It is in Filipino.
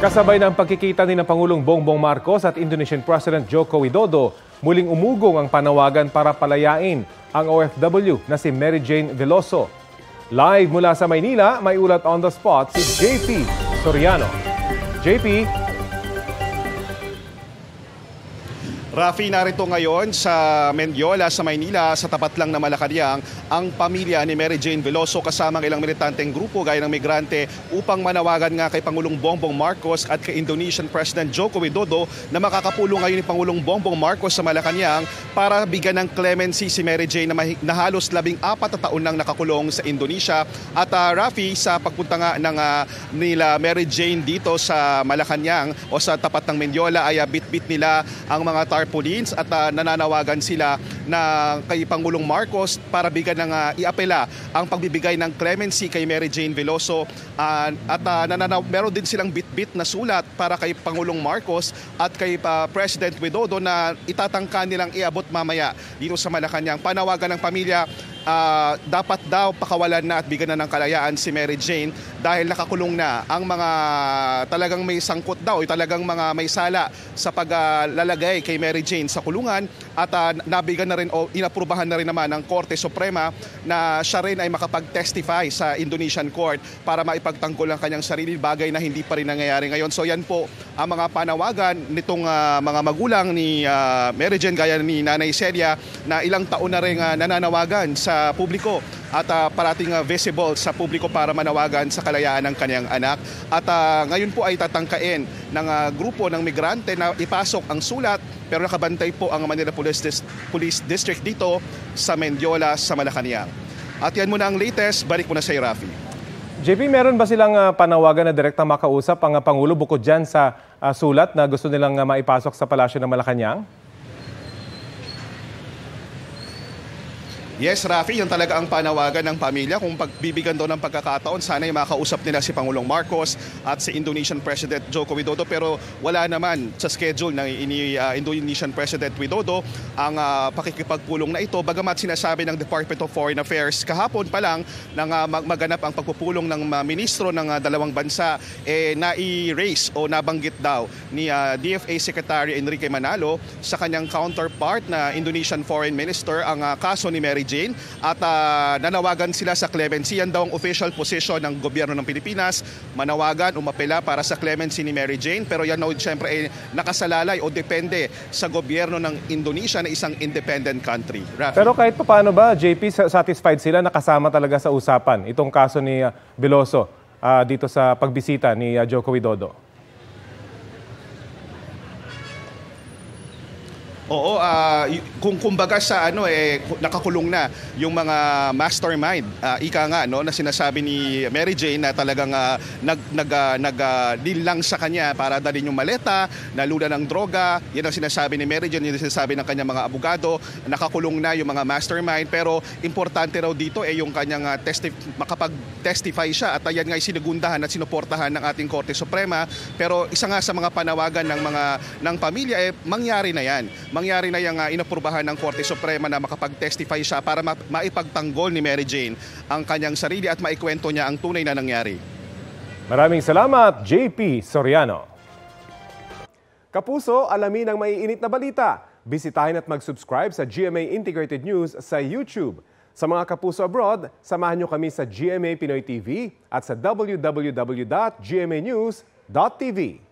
Kasabay ng pagkikita ni Pangulong Bongbong Marcos at Indonesian President Joko Widodo, muling umugong ang panawagan para palayain ang OFW na si Mary Jane Veloso. Live mula sa Maynila, may ulat on the spot si JP Soriano. JP. Rafi, narito ngayon sa Mendiola, sa Maynila, sa tapat lang na Malacanang, ang pamilya ni Mary Jane Veloso kasamang ilang militanteng grupo gaya ng migrante upang manawagan nga kay Pangulong Bongbong Marcos at kay Indonesian President Joko Widodo na makakapulong ngayon ni Pangulong Bongbong Marcos sa Malacanang para bigyan ng clemency si Mary Jane na halos 14 na taon nang nakakulong sa Indonesia. At Rafi, sa pagpunta nga ng nila Mary Jane dito sa Malacanang o sa tapat ng Mendiola ay bit-bit nila ang mga tarpaulins at nananawagan sila na kay Pangulong Marcos para bigyan ng iapela ang pagbibigay ng clemency kay Mary Jane Veloso at meron din silang bit-bit na sulat para kay Pangulong Marcos at kay President Widodo na itatangka nilang iabot mamaya dito sa Malacanang. Panawagan ng pamilya, dapat daw pakawalan na at bigyan na ng kalayaan si Mary Jane dahil nakakulong na ang mga talagang may sangkot daw, talagang mga may sala sa paglalagay kay Mary Jane sa kulungan at nabigyan na rin o inaprubahan na rin naman ng Korte Suprema na siya rin ay makapag-testify sa Indonesian Court para maipagtanggol ang kanyang sarili, bagay na hindi pa rin nangyayari ngayon. So yan po ang mga panawagan nitong mga magulang ni Mary Jane gaya ni Nanay Celia na ilang taon na rin nananawagan sa publiko at parating visible sa publiko para manawagan sa kalayaan ng kanyang anak. At ngayon po ay tatangkain ng grupo ng migrante na ipasok ang sulat, pero nakabantay po ang Manila Police District dito sa Mendiola sa Malacanang. At yan muna ang latest. Balik mo na sa Rafi. JP, meron ba silang panawagan na direktang makausap ang Pangulo bukod dyan sa sulat na gusto nilang maipasok sa palasyo ng Malacanang? Yes, Rafi, yun talaga ang panawagan ng pamilya. Kung pagbibigyan daw ng pagkakataon, sana yung makausap nila si Pangulong Marcos at si Indonesian President Joko Widodo. Pero wala naman sa schedule ng Indonesian President Widodo ang pakikipagpulong na ito. Bagamat sinasabi ng Department of Foreign Affairs kahapon pa lang nang maganap ang pagpupulong ng ministro ng dalawang bansa, na-erase o nabanggit daw ni DFA Secretary Enrique Manalo sa kanyang counterpart na Indonesian Foreign Minister ang kaso ni Mary Jane at nanawagan sila sa clemency. Yan daw ang official position ng gobyerno ng Pilipinas, manawagan, umapela para sa clemency ni Mary Jane, pero yan siyempre ay nakasalalay o depende sa gobyerno ng Indonesia na isang independent country. Rafi. Pero kahit paano ba, JP, satisfied sila nakasama talaga sa usapan itong kaso ni Veloso dito sa pagbisita ni Joko Widodo? Oo, kung kumbaga sa nakakulong na yung mga mastermind, ika nga na sinasabi ni Mary Jane na talagang nag-deal lang sa kanya para dalhin yung maleta, nalula ng droga. Yan ang sinasabi ni Mary Jane, yung sinasabi ng kanyang mga abogado, nakakulong na yung mga mastermind. Pero importante raw dito yung kanyang makapag-testify siya at yan nga sinigundahan at sinuportahan ng ating Korte Suprema. Pero isa nga sa mga panawagan ng pamilya mangyari na yan. Mangyari na yung inaprubahan ng Korte Suprema na makapag-testify siya para maipagtanggol ni Mary Jane ang kanyang sarili at maikwento niya ang tunay na nangyari. Maraming salamat, JP Soriano. Kapuso, alamin ang maiinit na balita. Bisitahin at mag-subscribe sa GMA Integrated News sa YouTube. Sa mga kapuso abroad, samahan nyo kami sa GMA Pinoy TV at sa www.gmanews.tv.